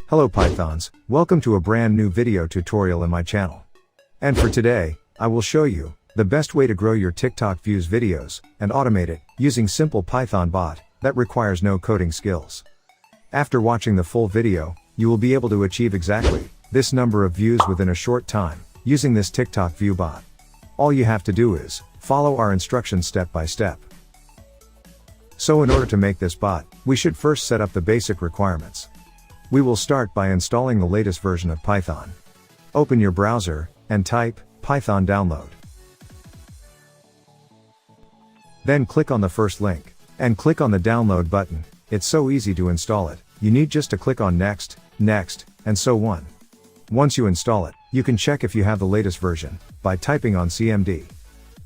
Hello Pythons, welcome to a brand new video tutorial in my channel. And for today, I will show you the best way to grow your TikTok views videos and automate it using simple Python bot that requires no coding skills. After watching the full video, you will be able to achieve exactly this number of views within a short time using this TikTok view bot. All you have to do is follow our instructions step by step. So in order to make this bot, we should first set up the basic requirements. We will start by installing the latest version of Python. Open your browser and type Python download. Then click on the first link and click on the download button. It's so easy to install it. You need just to click on next, next, and so on. Once you install it, you can check if you have the latest version by typing on cmd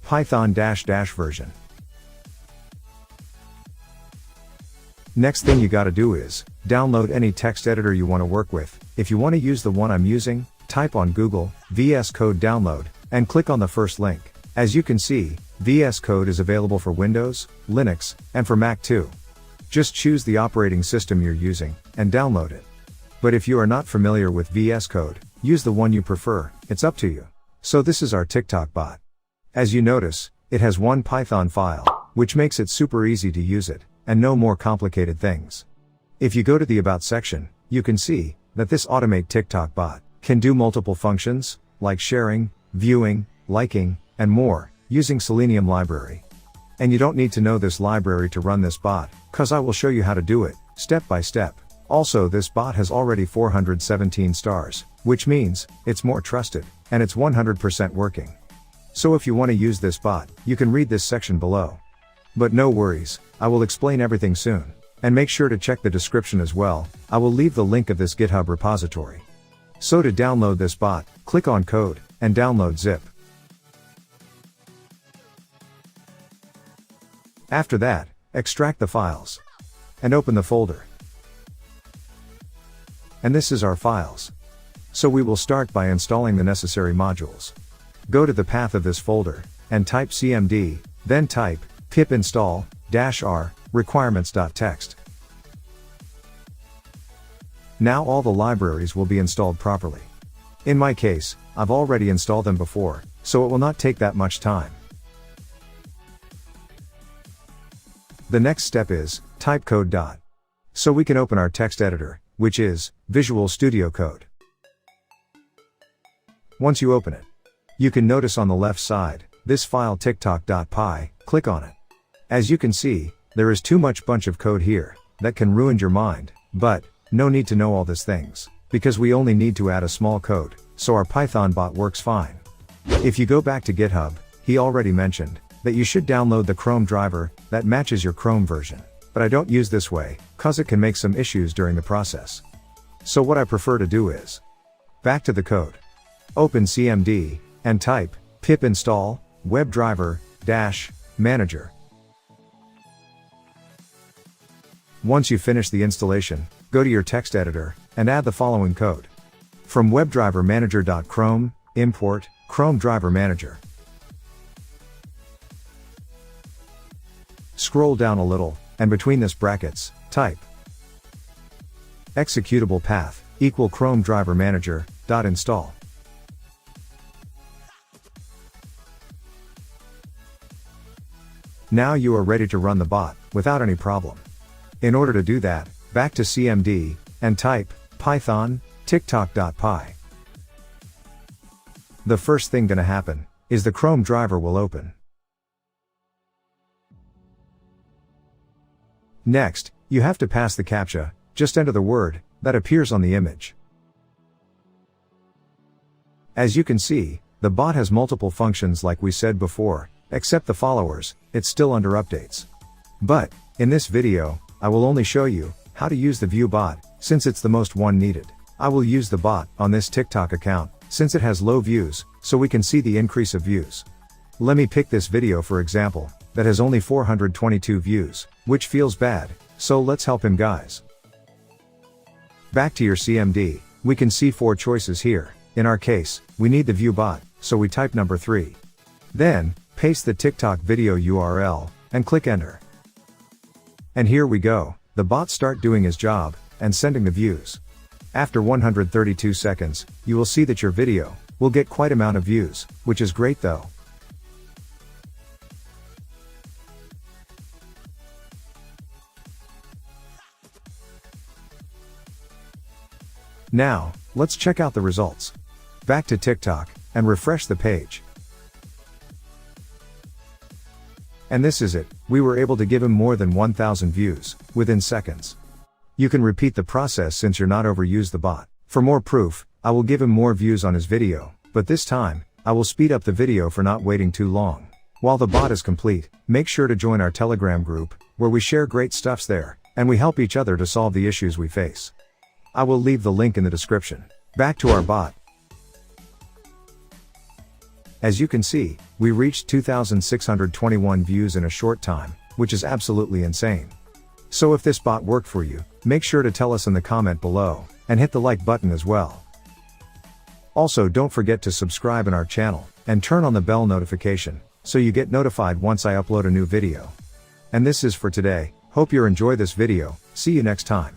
python version. Next thing you gotta do is download any text editor you want to work with. If you want to use the one I'm using, type on Google VS Code download and click on the first link. As you can see, VS Code is available for Windows, Linux, and for Mac too. Just choose the operating system you're using and download it. But if you are not familiar with VS Code, use the one you prefer, it's up to you. So this is our TikTok bot. As you notice, it has one Python file, which makes it super easy to use it, and no more complicated things. If you go to the About section, you can see that this Automate TikTok bot can do multiple functions, like sharing, viewing, liking, and more, using Selenium library. And you don't need to know this library to run this bot, cause I will show you how to do it, step by step. Also, this bot has already 417 stars, which means it's more trusted, and it's 100% working. So if you want to use this bot, you can read this section below. But no worries, I will explain everything soon. And make sure to check the description as well, I will leave the link of this GitHub repository. So to download this bot, click on Code, and download zip. After that, extract the files. And open the folder. And this is our files. So we will start by installing the necessary modules. Go to the path of this folder, and type cmd, then type pip install -r requirements.txt. Now all the libraries will be installed properly. In my case, I've already installed them before, so it will not take that much time. The next step is type code. So we can open our text editor, which is Visual Studio Code. Once you open it, you can notice on the left side, this file tiktok.py, click on it. As you can see, there is too much bunch of code here, that can ruin your mind, but, no need to know all these things, because we only need to add a small code, so our Python bot works fine. If you go back to GitHub, he already mentioned, that you should download the Chrome driver, that matches your Chrome version. But I don't use this way, cause it can make some issues during the process. So what I prefer to do is, back to the code. Open cmd, and type, pip install, WebDriver-manager. Once you finish the installation, go to your text editor, and add the following code. From WebDriverManager.chrome, import, Chrome Driver Manager. Scroll down a little, and between this brackets, type executable path equal Chrome Driver Manager dot install. Now you are ready to run the bot without any problem. In order to do that, back to cmd and type python tiktok.py. The first thing gonna happen is the Chrome driver will open. Next, you have to pass the CAPTCHA, just enter the word that appears on the image. As you can see, the bot has multiple functions like we said before, except the followers, it's still under updates. But, in this video, I will only show you how to use the view bot, since it's the most one needed. I will use the bot on this TikTok account, since it has low views, so we can see the increase of views. Let me pick this video for example, that has only 422 views, which feels bad, so let's help him guys. Back to your CMD, we can see 4 choices here. In our case, we need the view bot, so we type number 3. Then, paste the TikTok video URL, and click enter. And here we go, the bot start doing his job, and sending the views. After 132 seconds, you will see that your video will get quite amount of views, which is great though. Now, let's check out the results. Back to TikTok, and refresh the page. And this is it, we were able to give him more than 1,000 views, within seconds. You can repeat the process since you're not overuse the bot. For more proof, I will give him more views on his video, but this time, I will speed up the video for not waiting too long. While the bot is complete, make sure to join our Telegram group, where we share great stuffs there, and we help each other to solve the issues we face. I will leave the link in the description. Back to our bot. As you can see, we reached 2,621 views in a short time, which is absolutely insane. So if this bot worked for you, make sure to tell us in the comment below, and hit the like button as well. Also, don't forget to subscribe in our channel, and turn on the bell notification, so you get notified once I upload a new video. And this is for today, hope you enjoy this video, see you next time.